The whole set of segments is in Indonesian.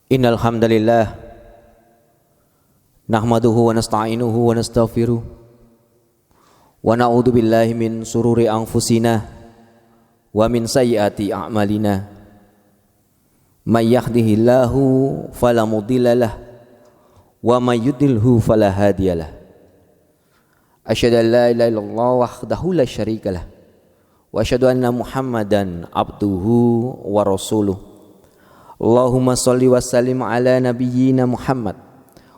Innal hamdalillah nahmaduhu wa nasta'inuhu wa nastaghfiruh wa na'udzu billahi min sururi anfusina wa min sayyiati a'malina. May yahdihillahu fala mudhillalah wa may yudlilhu fala hadiyalah. Asyhadu an la ilaha illallah wahdahu la syarikalah wa asyhadu anna Muhammadan abduhu wa rasuluh. Allahumma sholli wa sallim ala nabiyyina Muhammad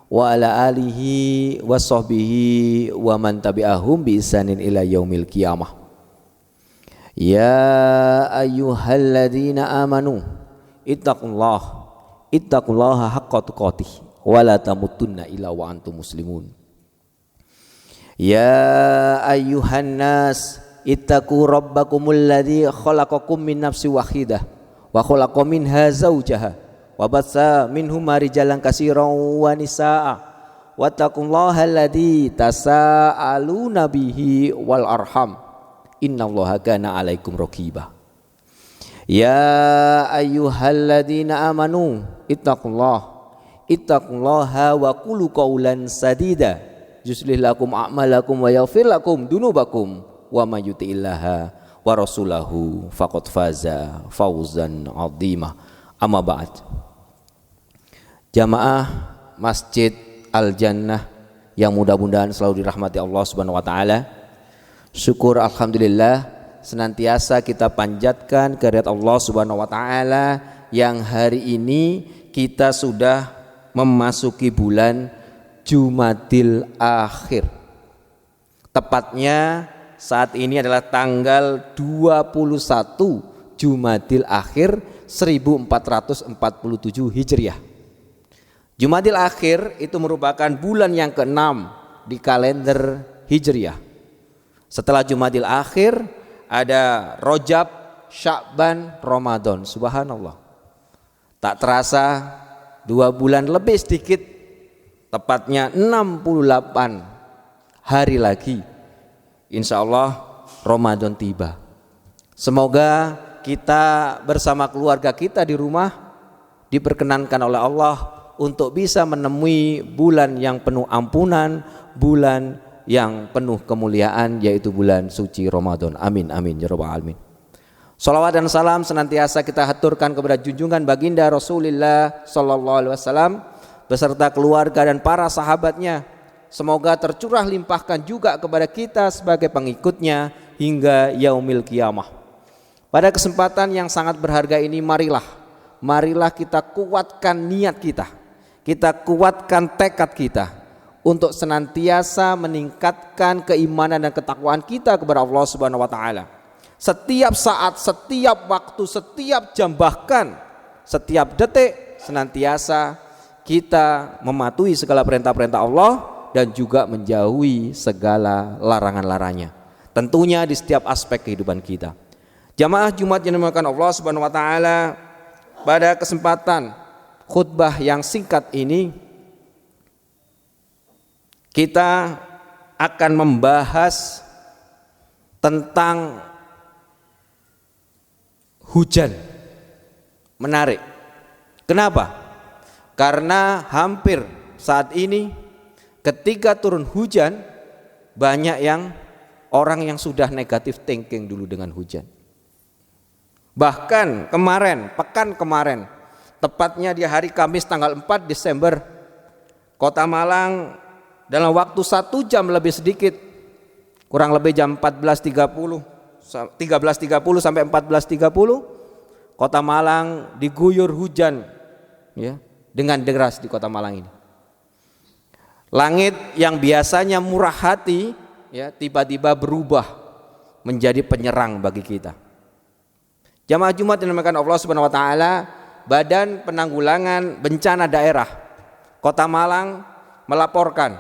wa ala alihi wa sahbihi wa man tabi'ahum bi ihsanin ila yaumil qiyamah. Ya ayyuhalladzina amanu ittaqullaha haqqa tuqatih wa la tamutunna illa wa antum muslimun. Ya ayyuhan nas ittaqu rabbakumul ladzi khalaqakum min nafsin wahidah wa khalaqa minha zawjaha wa batsa minhuma rijalan katsiran wa nisaa wattaqullaha alladzi tasaaluna bihi wal arham innallaha kana 'alaikum raqiba. Ya ayyuhalladzina amanu ittaqullaha wa qulu qawlan sadida yuslih lakum a'malakum wa yaghfir lakum dunubakum wa may yuti'illaha wa rasulahu faqad faza fawzan 'azima. Amma ba'd. Jamaah Masjid Al-Jannah yang mudah-mudahan selalu dirahmati Allah Subhanahu wa taala. Syukur alhamdulillah senantiasa kita panjatkan kehadirat Allah Subhanahu wa taala yang hari ini kita sudah memasuki bulan Jumadil Akhir. Tepatnya saat ini adalah tanggal 21 Jumadil Akhir 1447 Hijriah. Jumadil Akhir itu merupakan bulan yang ke-6 di kalender Hijriah. Setelah Jumadil Akhir ada Rajab, Sya'ban, Ramadan. Subhanallah. Tak terasa 2 bulan lebih sedikit, tepatnya 68 hari lagi insya Allah Ramadan tiba. Semoga kita bersama keluarga kita di rumah diperkenankan oleh Allah untuk bisa menemui bulan yang penuh ampunan, bulan yang penuh kemuliaan, yaitu bulan suci Ramadan. Amin amin ya rabbal alamin. Shalawat dan salam senantiasa kita haturkan kepada junjungan baginda Rasulullah sallallahu alaihi wasallam beserta keluarga dan para sahabatnya. Semoga tercurah limpahkan juga kepada kita sebagai pengikutnya hingga yaumil qiyamah. Pada kesempatan yang sangat berharga ini marilah kita kuatkan niat kita. Kita kuatkan tekad kita untuk senantiasa meningkatkan keimanan dan ketakwaan kita kepada Allah Subhanahu wa taala. Setiap saat, setiap waktu, setiap jam, bahkan setiap detik senantiasa kita mematuhi segala perintah-perintah Allah dan juga menjauhi segala larangan-larangannya. Tentunya di setiap aspek kehidupan kita. Jamaah Jumat yang dimuliakan Allah Subhanahu wa taala, pada kesempatan khutbah yang singkat ini kita akan membahas tentang hujan. Menarik. Kenapa? Karena hampir saat ini ketika turun hujan, banyak orang yang sudah negatif thinking dulu dengan hujan. Bahkan pekan kemarin, tepatnya di hari Kamis tanggal 4 Desember, Kota Malang dalam waktu 1 jam lebih sedikit, kurang lebih jam 13.30 sampai 14.30, Kota Malang diguyur hujan ya, dengan deras di Kota Malang ini. Langit yang biasanya murah hati ya tiba-tiba berubah menjadi penyerang bagi kita. Jamaah Jumat yang dimuliakan Allah Subhanahu wa taala, Badan Penanggulangan Bencana Daerah Kota Malang melaporkan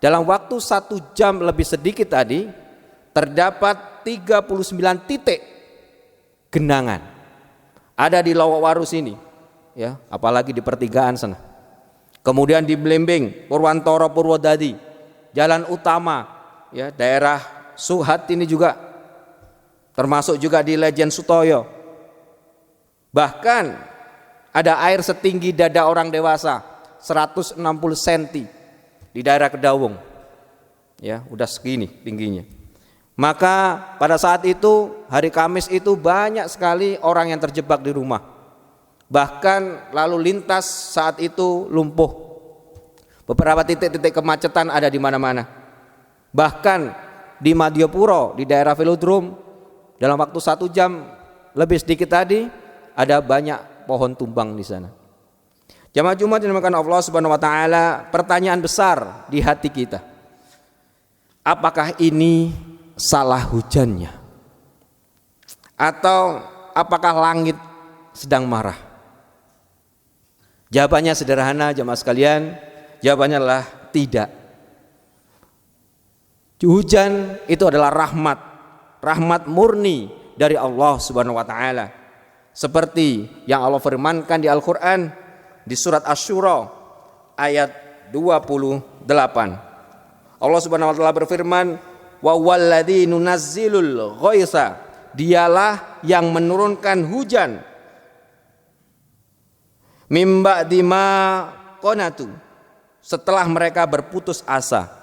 dalam waktu 1 jam lebih sedikit tadi terdapat 39 titik genangan ada di Lowowarus ini ya, apalagi di pertigaan sana. Kemudian di Blembing, Purwantoro, Purwodadi, jalan utama ya, daerah Suhat ini juga, termasuk juga di Lejen Sutoyo. Bahkan Ada air setinggi dada orang dewasa, 160 cm di daerah Kedawung. Ya, udah segini tingginya. Maka pada saat itu, hari Kamis itu banyak sekali orang yang terjebak di rumah. Bahkan lalu lintas saat itu lumpuh. Beberapa titik-titik kemacetan ada di mana-mana. Bahkan di Madiopuro, di daerah Velodrome, dalam waktu 1 jam lebih sedikit tadi ada banyak pohon tumbang di sana. Jamaah Jumat yang dimuliakan Allah Subhanahu wa taala, pertanyaan besar di hati kita. Apakah ini salah hujannya? Atau apakah langit sedang marah? Jawabannya sederhana jamaah sekalian, jawabannya adalah tidak. Hujan itu adalah rahmat murni dari Allah Subhanahu wa taala. Seperti yang Allah firmankan di Al-Qur'an di surat Asy-Syura ayat 28. Allah Subhanahu wa taala berfirman, "Wa walladzi nunazzilul ghaitsa." Dialah yang menurunkan hujan. Mim ba'di ma qanatu. Setelah mereka berputus asa.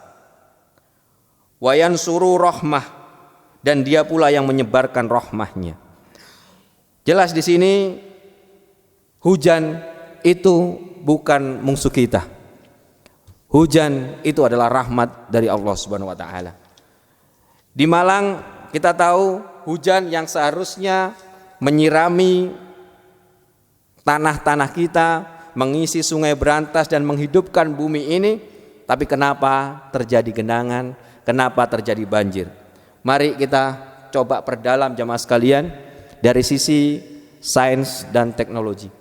Wa yansuru rahmah, dan dia pula yang menyebarkan rahmahnya. Jelas di sini hujan itu bukan musuh kita. Hujan itu adalah rahmat dari Allah Subhanahu wa taala. Di Malang kita tahu hujan yang seharusnya menyirami tanah-tanah kita, mengisi sungai berantas dan menghidupkan bumi ini, tapi kenapa terjadi genangan, kenapa terjadi banjir? Mari kita coba perdalam jamaah sekalian dari sisi sains dan teknologi.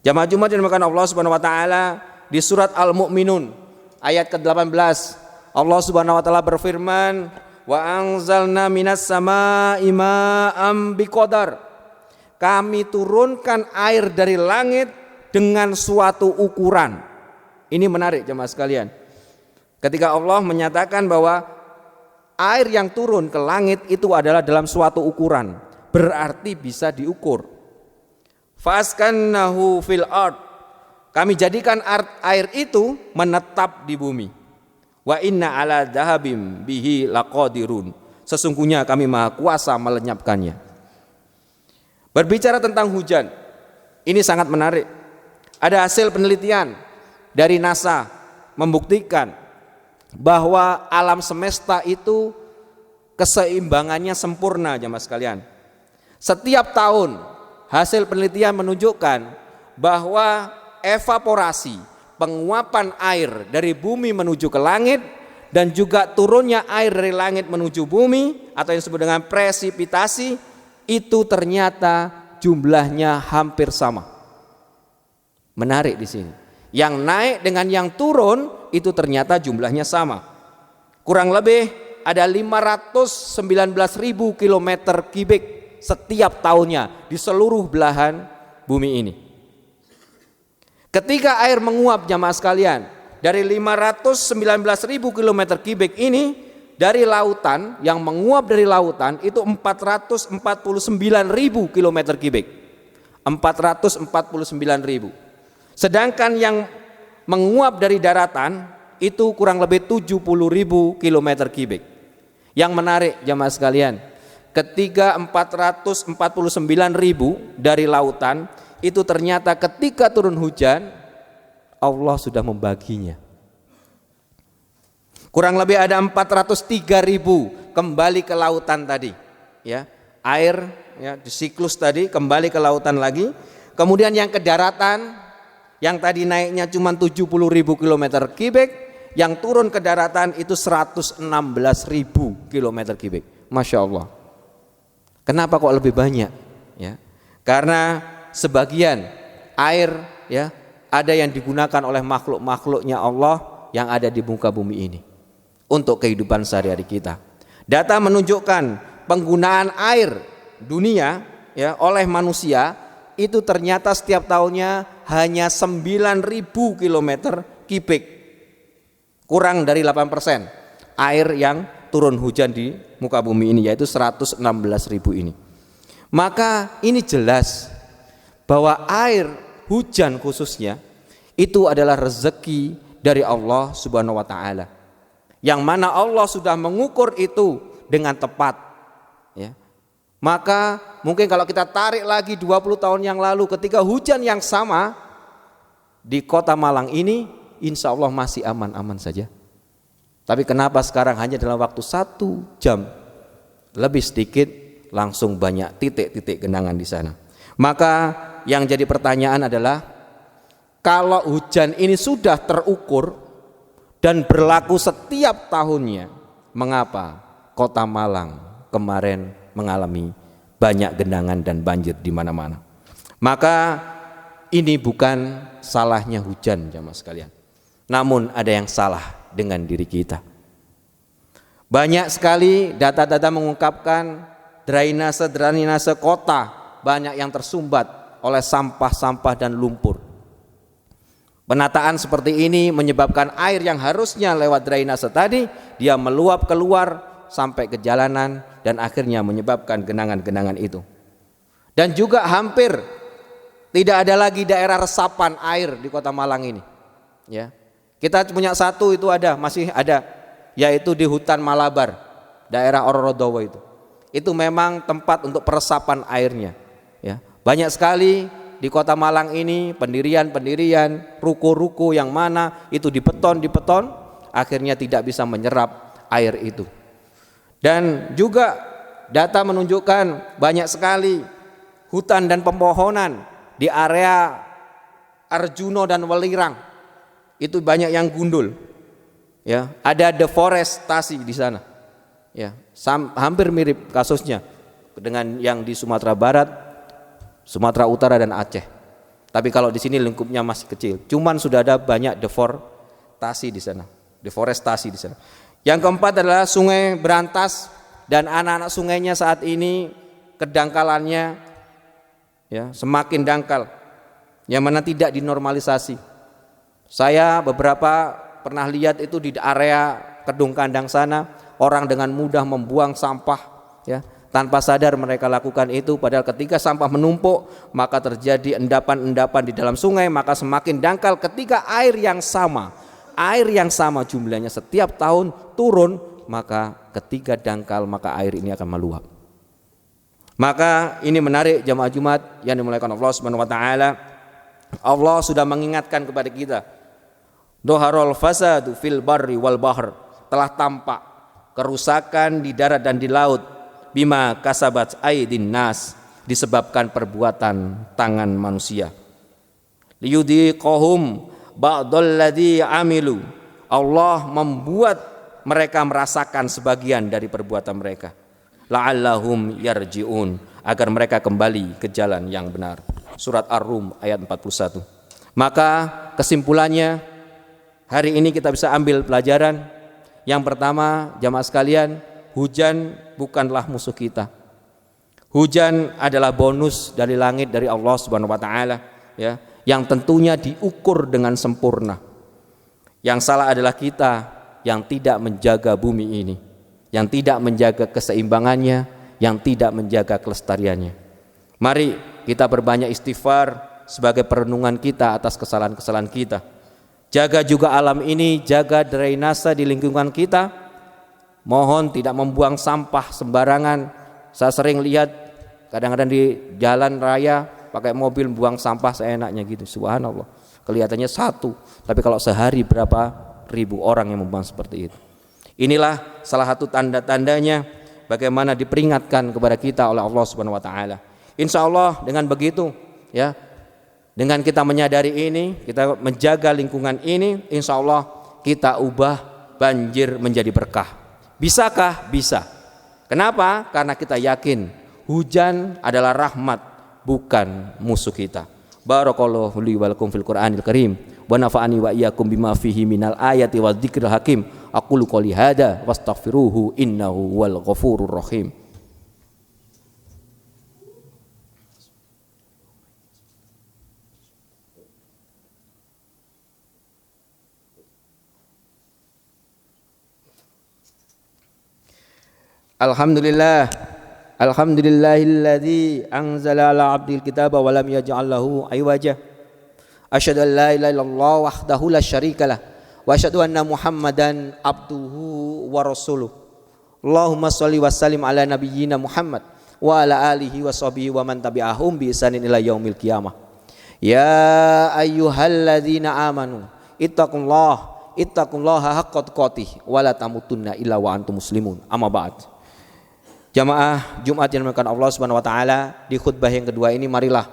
Jamaah Jumat yang dimuliakan Allah Subhanahu wa taala, di surat Al-Mu'minun ayat ke-18 Allah Subhanahu wa taala berfirman, wa anzalna minas samaa'i ma'am biqadar. Kami turunkan air dari langit dengan suatu ukuran. Ini menarik jemaah sekalian. Ketika Allah menyatakan bahwa air yang turun ke langit itu adalah dalam suatu ukuran, berarti bisa diukur. Faskannahu fil ard. Kami jadikan air itu menetap di bumi. Wa inna ala dhahabim bihi laqadirun. Sesungguhnya kami maha kuasa melenyapkannya. Berbicara tentang hujan, ini sangat menarik. Ada hasil penelitian dari NASA membuktikan bahwa alam semesta itu keseimbangannya sempurna jemaah sekalian. Setiap tahun hasil penelitian menunjukkan bahwa evaporasi, penguapan air dari bumi menuju ke langit dan juga turunnya air dari langit menuju bumi atau yang disebut dengan presipitasi itu ternyata jumlahnya hampir sama. Menarik di sini. Yang naik dengan yang turun itu ternyata jumlahnya sama. Kurang lebih ada 519.000 km kubik setiap tahunnya di seluruh belahan bumi ini. Ketika air menguap jamaah sekalian, dari 519.000 km kubik ini dari lautan, yang menguap dari lautan itu 449.000 km kubik. 449.000. Sedangkan yang menguap dari daratan itu kurang lebih 70.000 km kubik. Yang menarik jamaah sekalian, ketika 449.000 dari lautan itu ternyata ketika turun hujan Allah sudah membaginya. Kurang lebih ada 403.000 kembali ke lautan tadi, ya. Air ya di siklus tadi kembali ke lautan lagi. Kemudian yang ke daratan yang tadi naiknya cuma 70.000 km kubik, yang turun ke daratan itu 116.000 km kubik. Masya Allah. Kenapa kok lebih banyak? Ya, karena sebagian air ya ada yang digunakan oleh makhluk-makhluknya Allah yang ada di muka bumi ini untuk kehidupan sehari-hari kita. Data menunjukkan penggunaan air dunia ya oleh manusia itu ternyata setiap tahunnya hanya 9.000 km kubik, kurang dari 8% air yang turun hujan di muka bumi ini, yaitu 116.000 ini. Maka ini jelas bahwa air hujan khususnya, itu adalah rezeki dari Allah Subhanahu wa taala. Yang mana Allah sudah mengukur itu dengan tepat, ya. Maka mungkin kalau kita tarik lagi 20 tahun yang lalu ketika hujan yang sama di kota Malang ini, insya Allah masih aman-aman saja. Tapi kenapa sekarang hanya dalam waktu 1 jam lebih sedikit langsung banyak titik-titik genangan di sana. Maka yang jadi pertanyaan adalah, kalau hujan ini sudah terukur dan berlaku setiap tahunnya, mengapa kota Malang kemarin mengalami banyak genangan dan banjir di mana-mana? Maka ini bukan salahnya hujan jamaah sekalian, namun ada yang salah dengan diri kita. Banyak sekali data-data mengungkapkan drainase kota banyak yang tersumbat oleh sampah-sampah dan lumpur. Penataan seperti ini menyebabkan air yang harusnya lewat drainase tadi, dia meluap keluar sampai ke jalanan dan akhirnya menyebabkan genangan-genangan itu. Dan juga hampir tidak ada lagi daerah resapan air di kota Malang ini, ya. Kita punya satu itu masih ada, yaitu di hutan Malabar, daerah Ororodowo itu. Itu memang tempat untuk peresapan airnya, ya. Banyak sekali di kota Malang ini pendirian-pendirian, ruko-ruko yang mana itu dibeton, akhirnya tidak bisa menyerap air itu. Dan juga data menunjukkan banyak sekali hutan dan pepohonan di area Arjuno dan Welirang itu banyak yang gundul, ya. Ada deforestasi di sana, ya. Hampir mirip kasusnya dengan yang di Sumatera Barat, Sumatera Utara dan Aceh. Tapi kalau di sini lingkupnya masih kecil. Cuman sudah ada banyak deforestasi di sana. Yang keempat adalah Sungai Berantas dan anak-anak sungainya saat ini kedangkalannya, ya, semakin dangkal, yang mana tidak dinormalisasi. Saya beberapa pernah lihat itu di area Kedung Kandang sana, orang dengan mudah membuang sampah, ya. Tanpa sadar mereka lakukan itu, padahal ketika sampah menumpuk maka terjadi endapan-endapan di dalam sungai, maka semakin dangkal ketika air yang sama jumlahnya setiap tahun turun, maka ketika dangkal maka air ini akan meluap. Maka ini menarik jamaah Jumat yang dimuliakan Allah Subhanahu wa taala. Allah sudah mengingatkan kepada kita, Doharul fasadu fil barri wal bahr, telah tampak kerusakan di darat dan di laut, bima kasabat aydin nas, disebabkan perbuatan tangan manusia. Liyudhiqahum ba'dalladzi amilu, Allah membuat mereka merasakan sebagian dari perbuatan mereka. La'allahum yarji'un, agar mereka kembali ke jalan yang benar. Surat Ar-Rum ayat 41. Maka kesimpulannya, hari ini kita bisa ambil pelajaran. Yang pertama, jamaah sekalian, hujan bukanlah musuh kita. Hujan adalah bonus dari langit dari Allah Subhanahu wa taala, ya, yang tentunya diukur dengan sempurna. Yang salah adalah kita yang tidak menjaga bumi ini, yang tidak menjaga keseimbangannya, yang tidak menjaga kelestariannya. Mari kita perbanyak istighfar sebagai perenungan kita atas kesalahan-kesalahan kita. Jaga juga alam ini, jaga drainase di lingkungan kita. Mohon tidak membuang sampah sembarangan. Saya sering lihat kadang-kadang di jalan raya pakai mobil buang sampah seenaknya gitu. Subhanallah. Kelihatannya satu, tapi kalau sehari berapa ribu orang yang membuang seperti itu. Inilah salah satu tanda-tandanya bagaimana diperingatkan kepada kita oleh Allah Subhanahu wa taala. Insya Allah dengan begitu, ya, dengan kita menyadari ini, kita menjaga lingkungan ini, insya Allah kita ubah banjir menjadi berkah. Bisakah? Bisa. Kenapa? Karena kita yakin hujan adalah rahmat, bukan musuh kita. Barakallahu li wa lakum fil Qur'anil Karim wa nafa'ani wa iyyakum bima fihi minal ayati wa dzikril hakim. Aqulu qouli hada wastaghfiruhu innahu wal ghafurur rahim. Alhamdulillahilladzi anzala ala 'abdil kitaba wa lam yaj'al lahu iwaja Asyhadu an la ilaha illallah wahdahu la syarikalah wa asyhadu anna Muhammadan abduhu wa rasuluh. Allahumma shalli wa sallim ala nabiyyina Muhammad wa ala alihi wa sahbihi wa man tabi'ahum bi ihsanin ila yaumil qiyamah. Ya ayyuhalladzina amanu ittaqullaha haqqa tuqatih wa la tamutunna illa wa antum muslimun. Amma ba'd. Jamaah Jumat yang dimuliakan Allah Subhanahu wa taala, di khutbah yang kedua ini marilah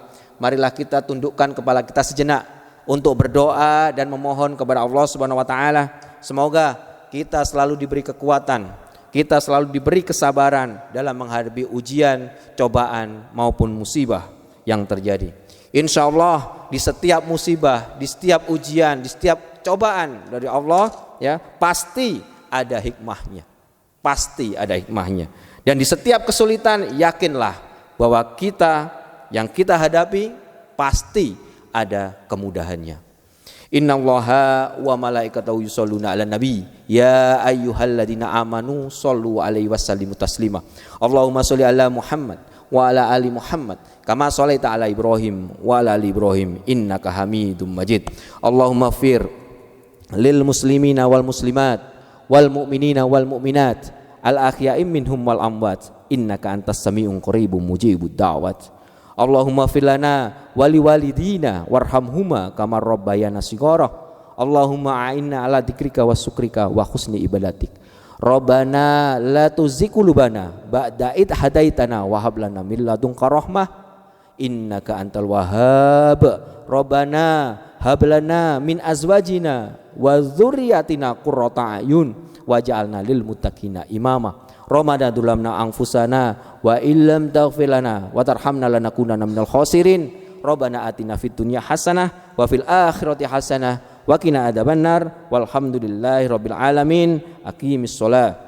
kita tundukkan kepala kita sejenak untuk berdoa dan memohon kepada Allah Subhanahu wa taala. Semoga kita selalu diberi kekuatan, kita selalu diberi kesabaran dalam menghadapi ujian, cobaan maupun musibah yang terjadi. Insya Allah di setiap musibah, di setiap ujian, di setiap cobaan dari Allah, ya pasti ada hikmahnya, pasti ada hikmahnya. Dan di setiap kesulitan yakinlah bahwa yang kita hadapi pasti ada kemudahannya. Innallaha wa malaikatahu yusholluna 'alan nabi ya ayyuhalladzina amanu shollu 'alaihi wasallimu taslima. Allahumma sholli ala Muhammad wa ala ali Muhammad kama sholaita ala Ibrahim wa ala ali Ibrahim innaka Hamidum Majid. Allahumma fir lil muslimina wal muslimat wal mu'minina wal mu'minat al ahya'i minhum wal amwat innaka antas sami'un qaribun mujibud da'wat. Allahumma fir lana wali walidina warhamhuma kama rabbayana shighara. Allahumma a'inna ala dzikrika wa syukrika wa husni ibadatik. Rabbana la tuzigh qulubana ba'da id hadaitana wa hab lana min ladunka rahmah innaka antal wahhab. Rabbana hab lana min azwajina wa dzurriyyatina qurrata a'yun waj'alna lil muttaqina imama. Ramadana dulamna anfusana wa illam taghfir lana wa tarhamna lanakunanna minal khasirin. Rabbana atina fid dunya hasanah wa fil akhirati hasanah wa qina adzabannar. Walhamdulillahi rabbil alamin. Aqimis shalah.